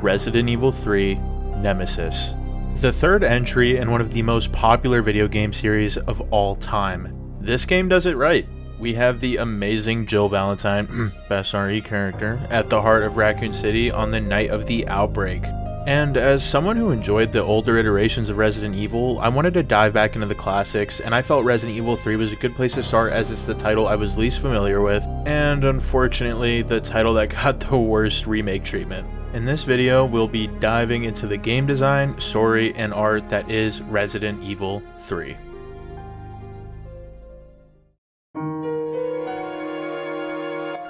Resident Evil 3 Nemesis, the third entry in one of the most popular video game series of all time. This game does it right. We have the amazing Jill Valentine, best RE character, at the heart of Raccoon City on the night of the outbreak. And as someone who enjoyed the older iterations of Resident Evil, I wanted to dive back into the classics, and I felt Resident Evil 3 was a good place to start as it's the title I was least familiar with, and unfortunately the title that got the worst remake treatment. In this video, we'll be diving into the game design, story, and art that is Resident Evil 3.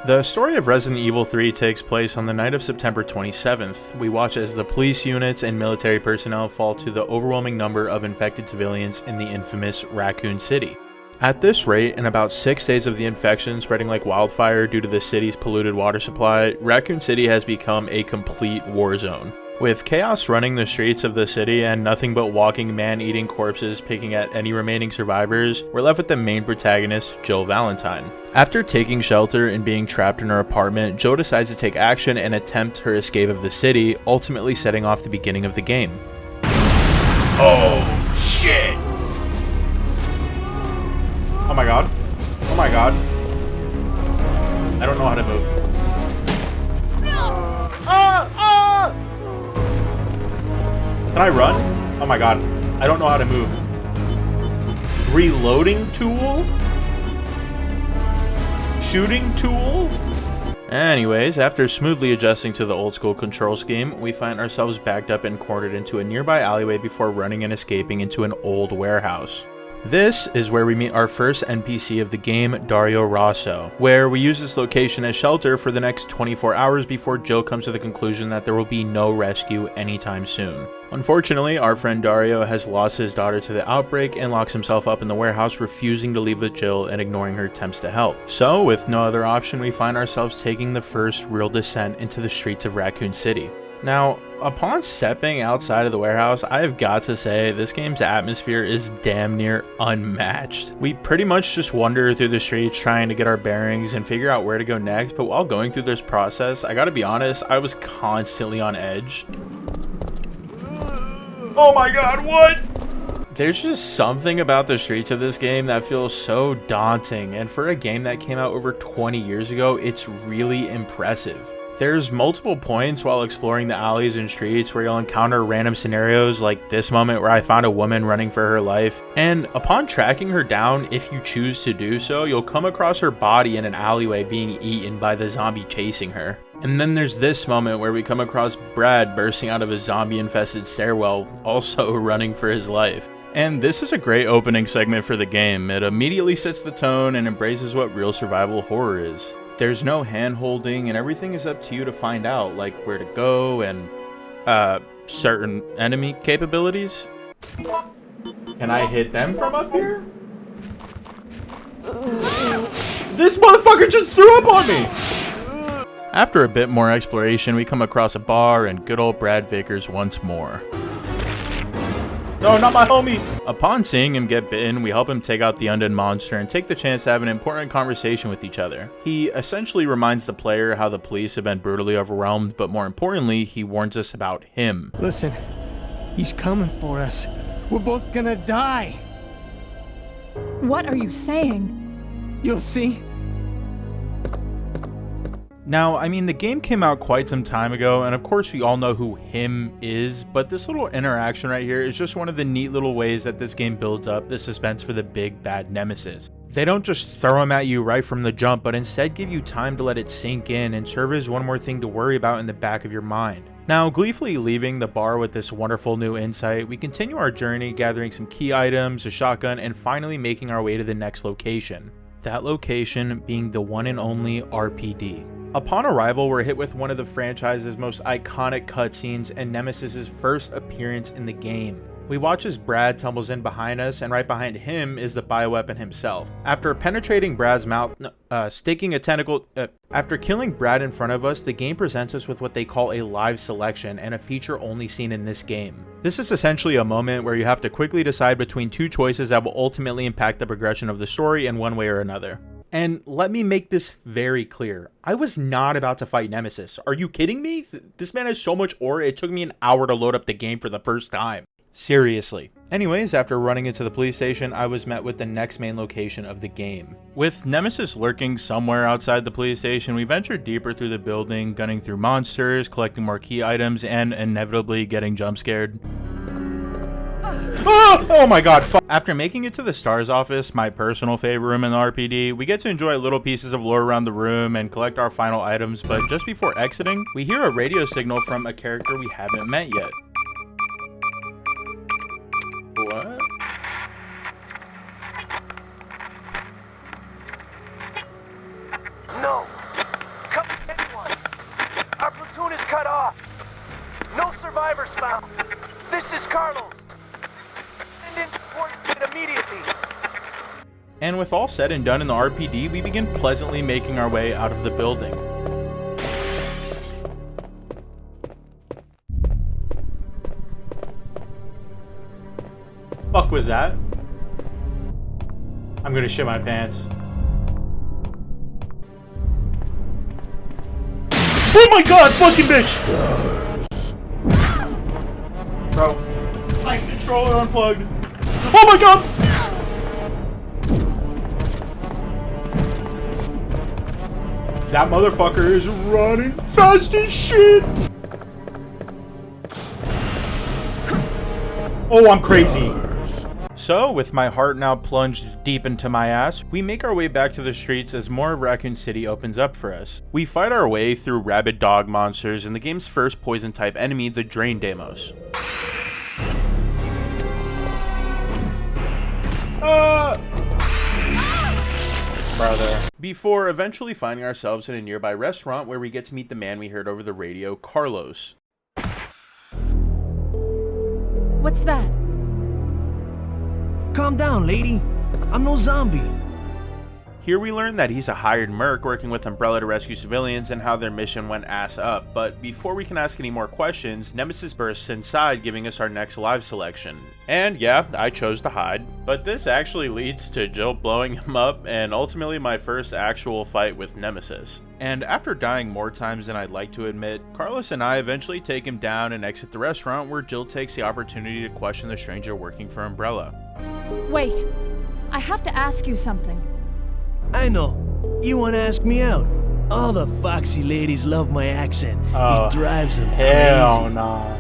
The story of Resident Evil 3 takes place on the night of September 27th. We watch as the police units and military personnel fall to the overwhelming number of infected civilians in the infamous Raccoon City. At this rate, in about 6 days of the infection spreading like wildfire due to the city's polluted water supply, Raccoon City has become a complete war zone. With chaos running the streets of the city and nothing but walking man-eating corpses picking at any remaining survivors, we're left with the main protagonist, Jill Valentine. After taking shelter and being trapped in her apartment, Jill decides to take action and attempt her escape of the city, ultimately setting off the beginning of the game. Oh, shit! Oh my god. Oh my god. I don't know how to move. Can I run? Oh my god. I don't know how to move. Reloading tool? Shooting tool? Anyways, after smoothly adjusting to the old school control scheme, we find ourselves backed up and cornered into a nearby alleyway before running and escaping into an old warehouse. This is where we meet our first NPC of the game, Dario Rosso, where we use this location as shelter for the next 24 hours before Jill comes to the conclusion that there will be no rescue anytime soon. Unfortunately, our friend Dario has lost his daughter to the outbreak and locks himself up in the warehouse, refusing to leave with Jill and ignoring her attempts to help. So, with no other option, we find ourselves taking the first real descent into the streets of Raccoon City. Now, upon stepping outside of the warehouse, I have got to say this game's atmosphere is damn near unmatched. We pretty much just wander through the streets trying to get our bearings and figure out where to go next, but while going through this process, I gotta be honest, I was constantly on edge. Oh my god, what? There's just something about the streets of this game that feels so daunting, and for a game that came out over 20 years ago, it's really impressive. There's multiple points while exploring the alleys and streets where you'll encounter random scenarios like this moment where I found a woman running for her life, and upon tracking her down, if you choose to do so, you'll come across her body in an alleyway being eaten by the zombie chasing her. And then there's this moment where we come across Brad bursting out of a zombie-infested stairwell, also running for his life. And this is a great opening segment for the game. It immediately sets the tone and embraces what real survival horror is. There's no hand-holding, and everything is up to you to find out, like where to go and, certain enemy capabilities. Can I hit them from up here? This motherfucker just threw up on me! After a bit more exploration, we come across a bar and good old Brad Vickers once more. No, not my homie! Upon seeing him get bitten, we help him take out the undead monster and take the chance to have an important conversation with each other. He essentially reminds the player how the police have been brutally overwhelmed, but more importantly, he warns us about him. Listen, he's coming for us. We're both gonna die. What are you saying? You'll see. Now, I mean, the game came out quite some time ago, and of course we all know who him is, but this little interaction right here is just one of the neat little ways that this game builds up the suspense for the big bad Nemesis. They don't just throw him at you right from the jump, but instead give you time to let it sink in and serve as one more thing to worry about in the back of your mind. Now, gleefully leaving the bar with this wonderful new insight, we continue our journey gathering some key items, a shotgun, and finally making our way to the next location. That location being the one and only RPD. Upon arrival, we're hit with one of the franchise's most iconic cutscenes and Nemesis' first appearance in the game. We watch as Brad tumbles in behind us, and right behind him is the bioweapon himself. After penetrating Brad's mouth, after killing Brad in front of us, the game presents us with what they call a live selection and a feature only seen in this game. This is essentially a moment where you have to quickly decide between two choices that will ultimately impact the progression of the story in one way or another. And let me make this very clear. I was not about to fight Nemesis. Are you kidding me? This man has so much aura, it took me an hour to load up the game for the first time. Seriously. Anyways, after running into the police station, I was met with the next main location of the game. With Nemesis lurking somewhere outside the police station, we ventured deeper through the building, gunning through monsters, collecting more key items, and inevitably getting jump scared. Oh my god, fuck. After making it to the STARS office, my personal favorite room in the RPD, we get to enjoy little pieces of lore around the room and collect our final items, but just before exiting, we hear a radio signal from a character we haven't met yet. What? No! Come anyone! Our platoon is cut off! No survivors found! This is Carlos! And into coordinate immediately! And with all said and done in the RPD, we begin pleasantly making our way out of the building. Fuck was that? I'm gonna shit my pants. Oh my god, fucking bitch! Bro, my controller unplugged. Oh my god! That motherfucker is running fast as shit! Oh, I'm crazy. So, with my heart now plunged deep into my ass, we make our way back to the streets as more of Raccoon City opens up for us. We fight our way through rabid dog monsters and the game's first poison type enemy, the Drain Deimos. Brother. Before eventually finding ourselves in a nearby restaurant where we get to meet the man we heard over the radio, Carlos. What's that? Calm down, lady. I'm no zombie. Here we learn that he's a hired merc working with Umbrella to rescue civilians and how their mission went ass up. But before we can ask any more questions, Nemesis bursts inside, giving us our next live selection. And yeah, I chose to hide. But this actually leads to Jill blowing him up and ultimately my first actual fight with Nemesis. And after dying more times than I'd like to admit, Carlos and I eventually take him down and exit the restaurant where Jill takes the opportunity to question the stranger working for Umbrella. Wait, I have to ask you something. I know. You want to ask me out? All the foxy ladies love my accent. It drives them crazy. Nah.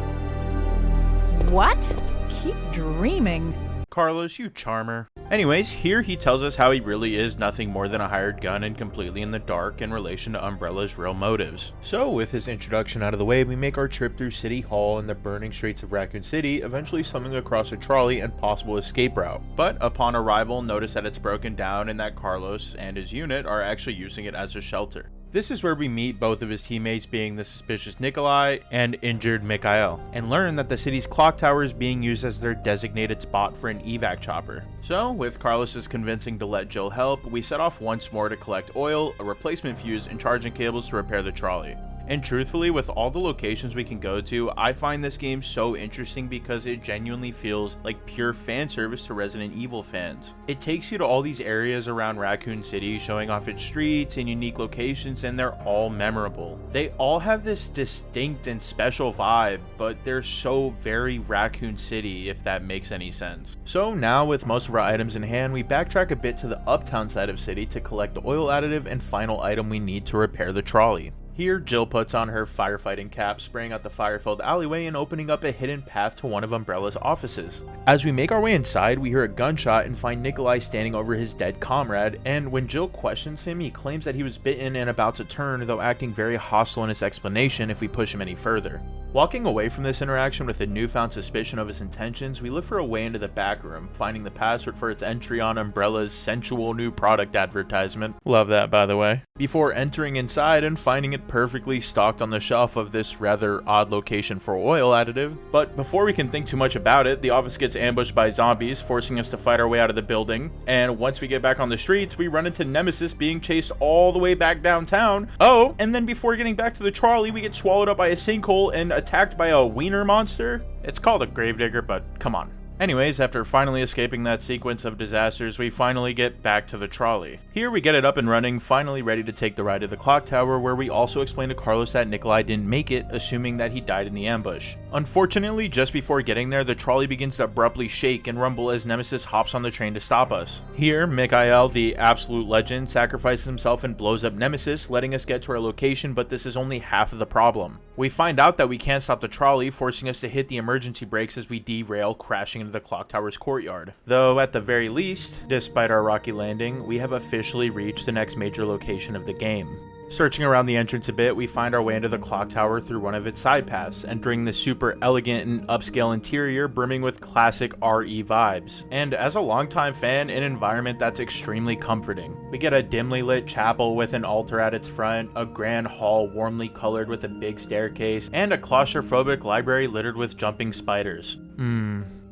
What? Keep dreaming. Carlos, you charmer. Anyways, here he tells us how he really is nothing more than a hired gun and completely in the dark in relation to Umbrella's real motives. So, with his introduction out of the way, we make our trip through City Hall and the burning streets of Raccoon City, eventually stumbling across a trolley and possible escape route. But upon arrival, notice that it's broken down and that Carlos and his unit are actually using it as a shelter. This is where we meet both of his teammates, being the suspicious Nikolai and injured Mikhail, and learn that the city's clock tower is being used as their designated spot for an evac chopper. So, with Carlos's convincing to let Jill help, we set off once more to collect oil, a replacement fuse, and charging cables to repair the trolley. And truthfully, with all the locations we can go to, I find this game so interesting because it genuinely feels like pure fan service to Resident Evil fans. It takes you to all these areas around Raccoon City, showing off its streets and unique locations, and they're all memorable. They all have this distinct and special vibe, but they're so very Raccoon City, if that makes any sense. So now, with most of our items in hand, we backtrack a bit to the uptown side of City to collect the oil additive and final item we need to repair the trolley. Here, Jill puts on her firefighting cap, spraying out the fire-filled alleyway and opening up a hidden path to one of Umbrella's offices. As we make our way inside, we hear a gunshot and find Nikolai standing over his dead comrade, and when Jill questions him, he claims that he was bitten and about to turn, though acting very hostile in his explanation if we push him any further. Walking away from this interaction with a newfound suspicion of his intentions, we look for a way into the back room, finding the password for its entry on Umbrella's sensual new product advertisement. Love that, by the way. Before entering inside and finding it perfectly stocked on the shelf of this rather odd location for oil additive. But before we can think too much about it, the office gets ambushed by zombies, forcing us to fight our way out of the building. And once we get back on the streets, we run into Nemesis being chased all the way back downtown. Oh, and then before getting back to the trolley, we get swallowed up by a sinkhole and attacked by a wiener monster. It's called a gravedigger, but come on. Anyways, after finally escaping that sequence of disasters, we finally get back to the trolley. Here we get it up and running, finally ready to take the ride to the clock tower, where we also explain to Carlos that Nikolai didn't make it, assuming that he died in the ambush. Unfortunately, just before getting there, the trolley begins to abruptly shake and rumble as Nemesis hops on the train to stop us. Here, Mikhail, the absolute legend, sacrifices himself and blows up Nemesis, letting us get to our location, but this is only half of the problem. We find out that we can't stop the trolley, forcing us to hit the emergency brakes as we derail, crashing into the clock tower's courtyard. Though at the very least, despite our rocky landing, we have officially reached the next major location of the game. Searching around the entrance a bit, we find our way into the clock tower through one of its side paths, entering the super elegant and upscale interior brimming with classic RE vibes. And as a longtime fan, an environment that's extremely comforting. We get a dimly lit chapel with an altar at its front, a grand hall warmly colored with a big staircase, and a claustrophobic library littered with jumping spiders.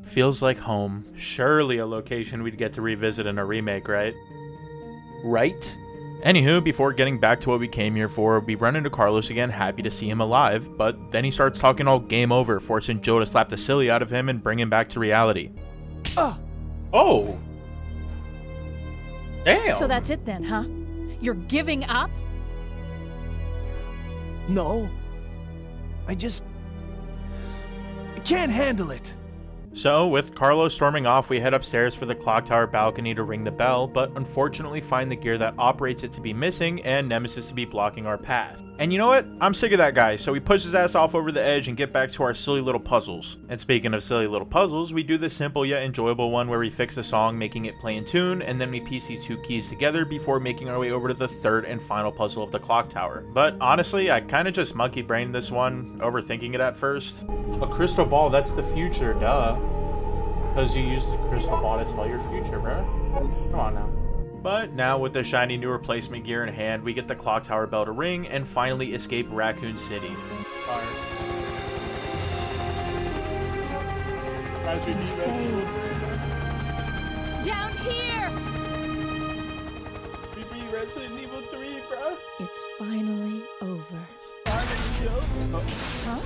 Feels like home. Surely a location we'd get to revisit in a remake, right? Right? Anywho, before getting back to what we came here for, we run into Carlos again, happy to see him alive, but then he starts talking all game over, forcing Joe to slap the silly out of him and bring him back to reality. Oh! Damn! So that's it then, huh? You're giving up? No. I can't handle it. So, with Carlos storming off, we head upstairs for the clock tower balcony to ring the bell, but unfortunately find the gear that operates it to be missing and Nemesis to be blocking our path. And you know what? I'm sick of that guy, so we push his ass off over the edge and get back to our silly little puzzles. And speaking of silly little puzzles, we do the simple yet enjoyable one where we fix a song, making it play in tune, and then we piece these two keys together before making our way over to the third and final puzzle of the clock tower. But honestly, I kinda just monkey brained this one, overthinking it at first. A crystal ball, that's the future, duh. Because you use the crystal ball to tell your future, bro. Come on now. But now with the shiny new replacement gear in hand, we get the clock tower bell to ring and finally escape Raccoon City. You're saved. Down here! Resident Evil 3, bro. It's finally over. Huh?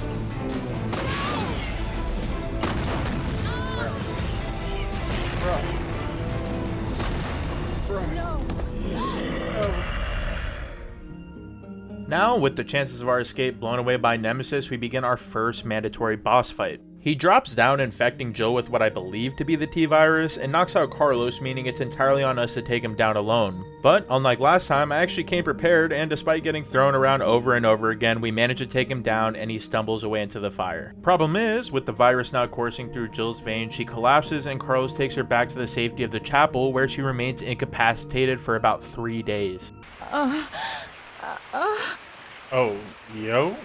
Now, with the chances of our escape blown away by Nemesis, we begin our first mandatory boss fight. He drops down, infecting Joe with what I believe to be the T-Virus, and knocks out Carlos, meaning it's entirely on us to take him down alone. But, unlike last time, I actually came prepared, and despite getting thrown around over and over again, we manage to take him down, and he stumbles away into the fire. Problem is, with the virus now coursing through Jill's veins, she collapses, and Carlos takes her back to the safety of the chapel, where she remains incapacitated for about 3 days. Oh, yo?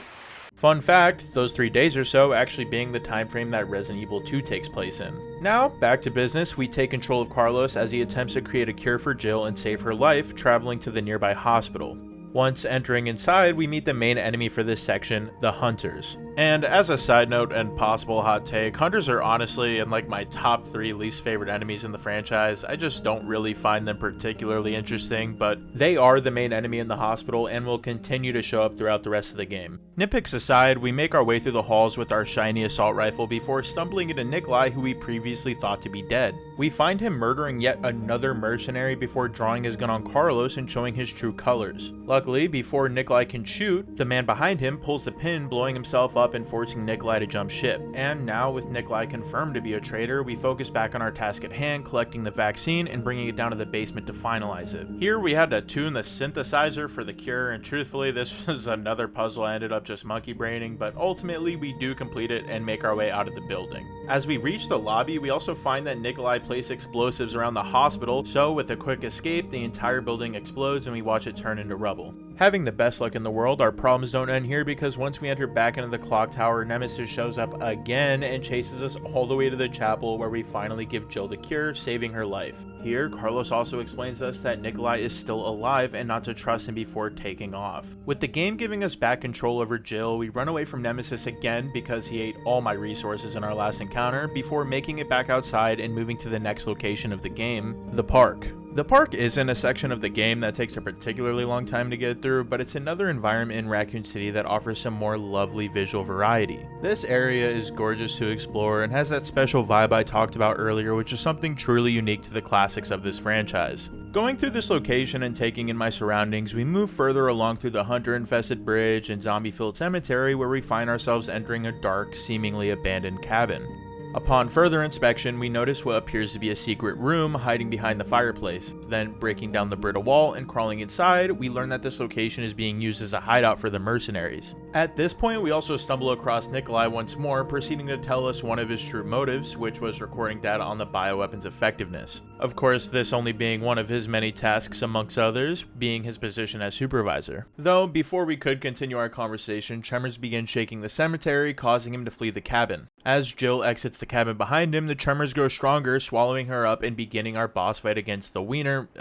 Fun fact, those 3 days or so actually being the time frame that Resident Evil 2 takes place in. Now, back to business, we take control of Carlos as he attempts to create a cure for Jill and save her life, traveling to the nearby hospital. Once entering inside, we meet the main enemy for this section, the Hunters. And as a side note and possible hot take, Hunters are honestly in like my top 3 least favorite enemies in the franchise. I just don't really find them particularly interesting, but they are the main enemy in the hospital and will continue to show up throughout the rest of the game. Nitpicks aside, we make our way through the halls with our shiny assault rifle before stumbling into Nikolai, who we previously thought to be dead. We find him murdering yet another mercenary before drawing his gun on Carlos and showing his true colors. Luckily, before Nikolai can shoot, the man behind him pulls the pin, blowing himself up and forcing Nikolai to jump ship. And now, with Nikolai confirmed to be a traitor, we focus back on our task at hand, collecting the vaccine and bringing it down to the basement to finalize it. Here we had to tune the synthesizer for the cure, and truthfully this was another puzzle I ended up just monkey braining, but ultimately we do complete it and make our way out of the building. As we reach the lobby, we also find that Nikolai placed explosives around the hospital, so with a quick escape, the entire building explodes and we watch it turn into rubble. Having the best luck in the world, our problems don't end here, because once we enter back into the clock tower, Nemesis shows up again and chases us all the way to the chapel, where we finally give Jill the cure, saving her life. Here, Carlos also explains to us that Nikolai is still alive and not to trust him before taking off. With the game giving us back control over Jill, we run away from Nemesis again because he ate all my resources in our last encounter before making it back outside and moving to the next location of the game, the park. The park isn't a section of the game that takes a particularly long time to get through, but it's another environment in Raccoon City that offers some more lovely visual variety. This area is gorgeous to explore and has that special vibe I talked about earlier, which is something truly unique to the classics of this franchise. Going through this location and taking in my surroundings, we move further along through the hunter-infested bridge and zombie-filled cemetery where we find ourselves entering a dark, seemingly abandoned cabin. Upon further inspection, we notice what appears to be a secret room hiding behind the fireplace. Then, breaking down the brittle wall and crawling inside, we learn that this location is being used as a hideout for the mercenaries. At this point, we also stumble across Nikolai once more, proceeding to tell us one of his true motives, which was recording data on the bioweapon's effectiveness. Of course, this only being one of his many tasks amongst others, being his position as supervisor. Though, before we could continue our conversation, tremors begin shaking the cemetery, causing him to flee the cabin. As Jill exits the cabin behind him, the tremors grow stronger, swallowing her up and beginning our boss fight against the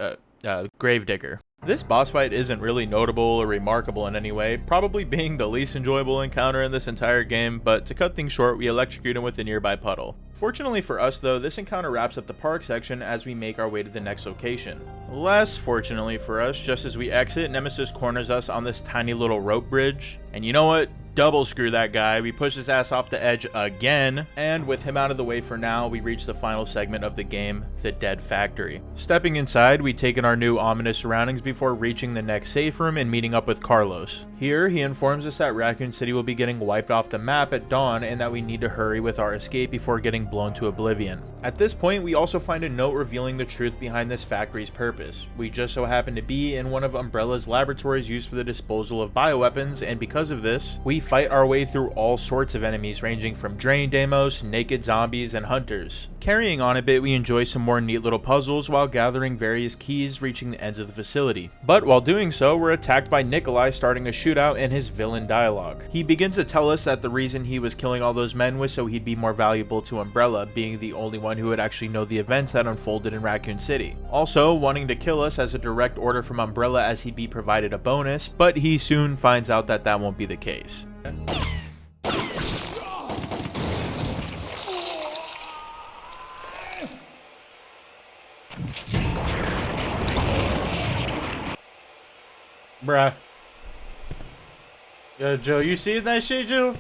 Gravedigger. This boss fight isn't really notable or remarkable in any way, probably being the least enjoyable encounter in this entire game, but to cut things short, we electrocute him with a nearby puddle. Fortunately for us though, this encounter wraps up the park section as we make our way to the next location. Less fortunately for us, just as we exit, Nemesis corners us on this tiny little rope bridge, and you know what? Double screw that guy, we push his ass off the edge again, and with him out of the way for now, we reach the final segment of the game, the Dead Factory. Stepping inside, we take in our new ominous surroundings before reaching the next safe room and meeting up with Carlos. Here, he informs us that Raccoon City will be getting wiped off the map at dawn and that we need to hurry with our escape before getting blown to oblivion. At this point, we also find a note revealing the truth behind this factory's purpose. We just so happen to be in one of Umbrella's laboratories used for the disposal of bioweapons, and because of this, we fight our way through all sorts of enemies ranging from drain demos, naked zombies, and hunters. Carrying on a bit, we enjoy some more neat little puzzles while gathering various keys reaching the ends of the facility. But while doing so, we're attacked by Nikolai, starting a shootout in his villain dialogue. He begins to tell us that the reason he was killing all those men was so he'd be more valuable to Umbrella, being the only one who would actually know the events that unfolded in Raccoon City. Also, wanting to kill us as a direct order from Umbrella as he'd be provided a bonus, but he soon finds out that that won't be the case. Bruh. Yo, Joe, you see that shit, Joe?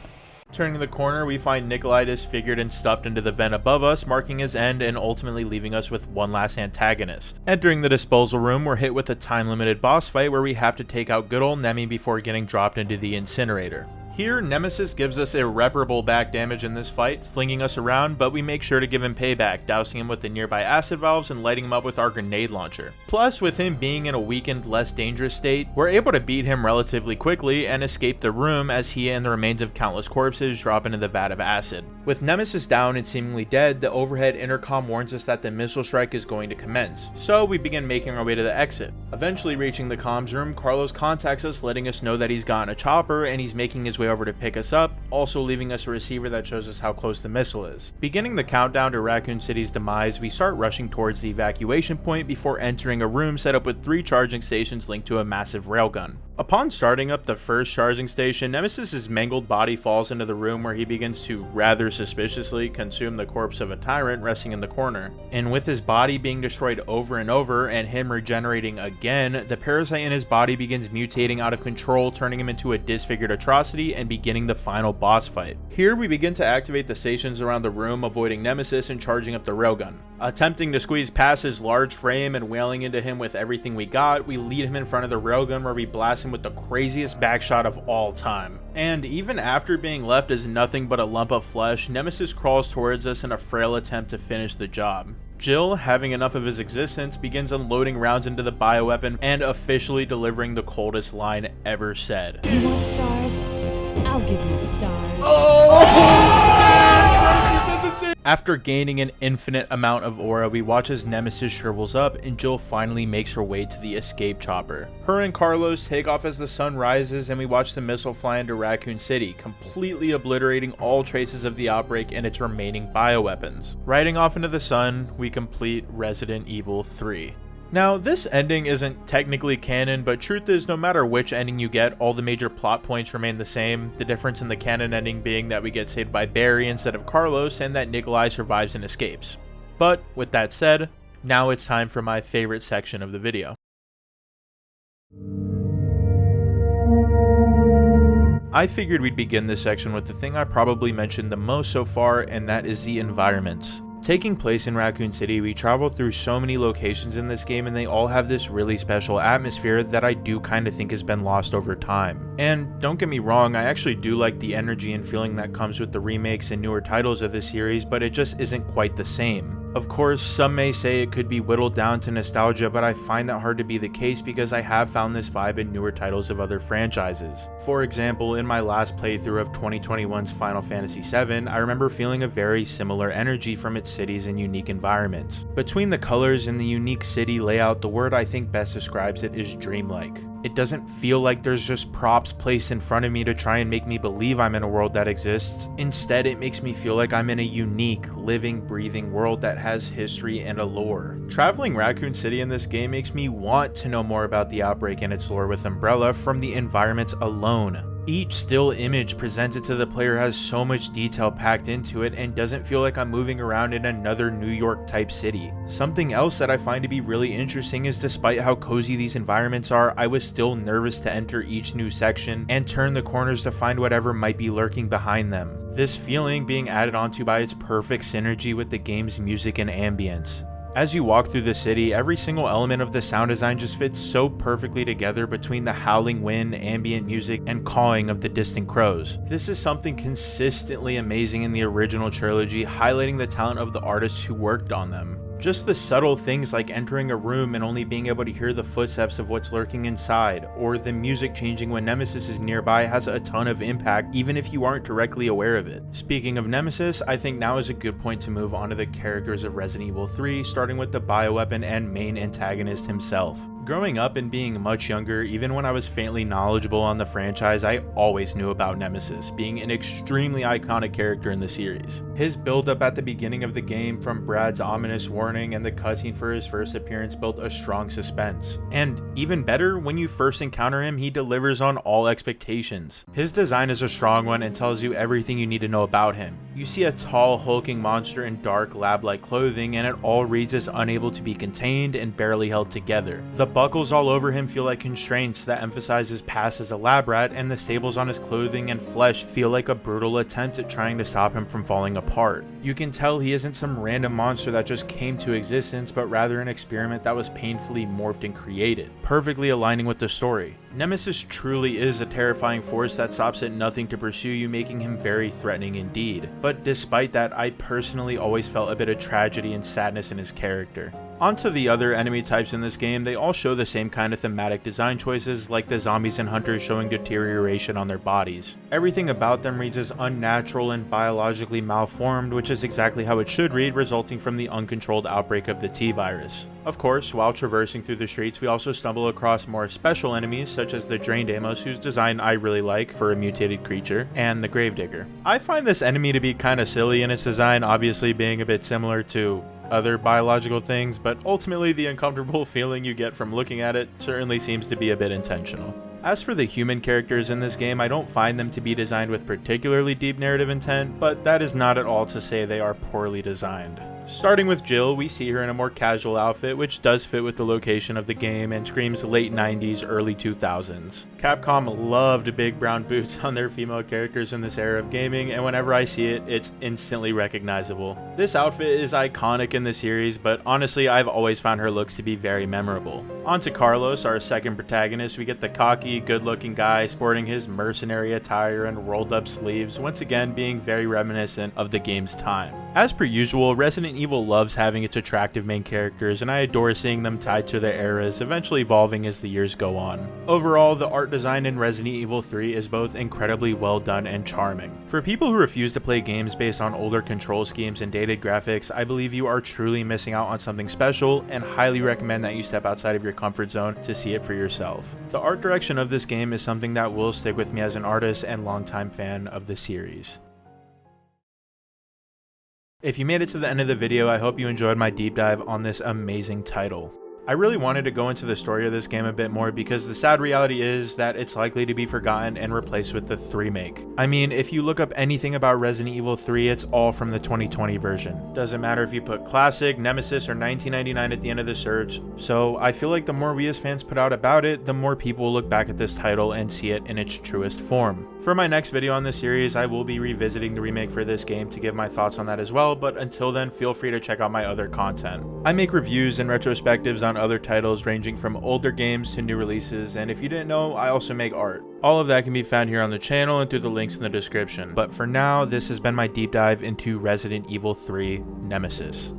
Turning the corner, we find Nikolai disfigured and stuffed into the vent above us, marking his end and ultimately leaving us with one last antagonist. Entering the disposal room, we're hit with a time-limited boss fight where we have to take out good old Nemi before getting dropped into the incinerator. Here, Nemesis gives us irreparable back damage in this fight, flinging us around, but we make sure to give him payback, dousing him with the nearby acid valves and lighting him up with our grenade launcher. Plus, with him being in a weakened, less dangerous state, we're able to beat him relatively quickly and escape the room as he and the remains of countless corpses drop into the vat of acid. With Nemesis down and seemingly dead, the overhead intercom warns us that the missile strike is going to commence, so we begin making our way to the exit. Eventually reaching the comms room, Carlos contacts us, letting us know that he's gotten a chopper and he's making his way over to pick us up, also leaving us a receiver that shows us how close the missile is. Beginning the countdown to Raccoon City's demise, we start rushing towards the evacuation point before entering a room set up with 3 charging stations linked to a massive railgun. Upon starting up the first charging station, Nemesis's mangled body falls into the room where he begins to rather suspiciously consume the corpse of a tyrant resting in the corner. And with his body being destroyed over and over and him regenerating again, the parasite in his body begins mutating out of control, turning him into a disfigured atrocity and beginning the final boss fight. Here we begin to activate the stations around the room, avoiding Nemesis and charging up the railgun. Attempting to squeeze past his large frame and wailing into him with everything we got, we lead him in front of the railgun where we blast him with the craziest backshot of all time. And even after being left as nothing but a lump of flesh, Nemesis crawls towards us in a frail attempt to finish the job. Jill, having enough of his existence, begins unloading rounds into the bioweapon and officially delivering the coldest line ever said. You want stars? I'll give you stars. Oh! After gaining an infinite amount of aura, we watch as Nemesis shrivels up and Jill finally makes her way to the escape chopper. Her and Carlos take off as the sun rises and we watch the missile fly into Raccoon City, completely obliterating all traces of the outbreak and its remaining bioweapons. Riding off into the sun, we complete Resident Evil 3. Now, this ending isn't technically canon, but truth is, no matter which ending you get, all the major plot points remain the same, the difference in the canon ending being that we get saved by Barry instead of Carlos, and that Nikolai survives and escapes. But, with that said, now it's time for my favorite section of the video. I figured we'd begin this section with the thing I probably mentioned the most so far, and that is the environments. Taking place in Raccoon City, we travel through so many locations in this game and they all have this really special atmosphere that I do kind of think has been lost over time. And don't get me wrong, I actually do like the energy and feeling that comes with the remakes and newer titles of the series, but it just isn't quite the same. Of course, some may say it could be whittled down to nostalgia, but I find that hard to be the case because I have found this vibe in newer titles of other franchises. For example, in my last playthrough of 2021's Final Fantasy VII, I remember feeling a very similar energy from its cities and unique environments. Between the colors and the unique city layout, the word I think best describes it is dreamlike. It doesn't feel like there's just props placed in front of me to try and make me believe I'm in a world that exists. Instead, it makes me feel like I'm in a unique, living, breathing world that has history and a lore. Traveling Raccoon City in this game makes me want to know more about the outbreak and its lore with Umbrella from the environments alone. Each still image presented to the player has so much detail packed into it and doesn't feel like I'm moving around in another New York type city. Something else that I find to be really interesting is despite how cozy these environments are, I was still nervous to enter each new section and turn the corners to find whatever might be lurking behind them. This feeling being added onto by its perfect synergy with the game's music and ambience. As you walk through the city, every single element of the sound design just fits so perfectly together between the howling wind, ambient music, and cawing of the distant crows. This is something consistently amazing in the original trilogy, highlighting the talent of the artists who worked on them. Just the subtle things like entering a room and only being able to hear the footsteps of what's lurking inside, or the music changing when Nemesis is nearby has a ton of impact even if you aren't directly aware of it. Speaking of Nemesis, I think now is a good point to move on to the characters of Resident Evil 3, starting with the bioweapon and main antagonist himself. Growing up and being much younger, even when I was faintly knowledgeable on the franchise, I always knew about Nemesis, being an extremely iconic character in the series. His build-up at the beginning of the game, from Brad's ominous warning and the cutscene for his first appearance, built a strong suspense. And even better, when you first encounter him, he delivers on all expectations. His design is a strong one and tells you everything you need to know about him. You see a tall, hulking monster in dark, lab-like clothing, and it all reads as unable to be contained and barely held together. The buckles all over him feel like constraints that emphasize his past as a lab rat, and the staples on his clothing and flesh feel like a brutal attempt at trying to stop him from falling apart. You can tell he isn't some random monster that just came to existence, but rather an experiment that was painfully morphed and created, perfectly aligning with the story. Nemesis truly is a terrifying force that stops at nothing to pursue you, making him very threatening indeed. But despite that, I personally always felt a bit of tragedy and sadness in his character. Onto the other enemy types in this game, they all show the same kind of thematic design choices, like the zombies and hunters showing deterioration on their bodies. Everything about them reads as unnatural and biologically malformed, which is exactly how it should read, resulting from the uncontrolled outbreak of the T-virus. Of course, while traversing through the streets, we also stumble across more special enemies, such as the Drained Amos, whose design I really like for a mutated creature, and the Gravedigger. I find this enemy to be kinda silly in its design, obviously being a bit similar to other biological things, but ultimately the uncomfortable feeling you get from looking at it certainly seems to be a bit intentional. As for the human characters in this game, I don't find them to be designed with particularly deep narrative intent, but that is not at all to say they are poorly designed. Starting with Jill, we see her in a more casual outfit, which does fit with the location of the game and screams late 90s, early 2000s. Capcom loved big brown boots on their female characters in this era of gaming, and whenever I see it, it's instantly recognizable. This outfit is iconic in the series, but honestly, I've always found her looks to be very memorable. Onto Carlos, our second protagonist, we get the cocky, good-looking guy sporting his mercenary attire and rolled-up sleeves, once again being very reminiscent of the game's time. As per usual, Resident Resident Evil loves having its attractive main characters, and I adore seeing them tied to their eras, eventually evolving as the years go on. Overall, the art design in Resident Evil 3 is both incredibly well done and charming. For people who refuse to play games based on older control schemes and dated graphics, I believe you are truly missing out on something special, and highly recommend that you step outside of your comfort zone to see it for yourself. The art direction of this game is something that will stick with me as an artist and longtime fan of the series. If you made it to the end of the video, I hope you enjoyed my deep dive on this amazing title. I really wanted to go into the story of this game a bit more because the sad reality is that it's likely to be forgotten and replaced with the 3-make. I mean, if you look up anything about Resident Evil 3, it's all from the 2020 version. Doesn't matter if you put Classic, Nemesis, or 1999 at the end of the search, so I feel like the more we as fans put out about it, the more people will look back at this title and see it in its truest form. For my next video on this series, I will be revisiting the remake for this game to give my thoughts on that as well, but until then, feel free to check out my other content. I make reviews and retrospectives on other titles ranging from older games to new releases, and if you didn't know, I also make art. All of that can be found here on the channel and through the links in the description. But for now, this has been my deep dive into Resident Evil 3 Nemesis.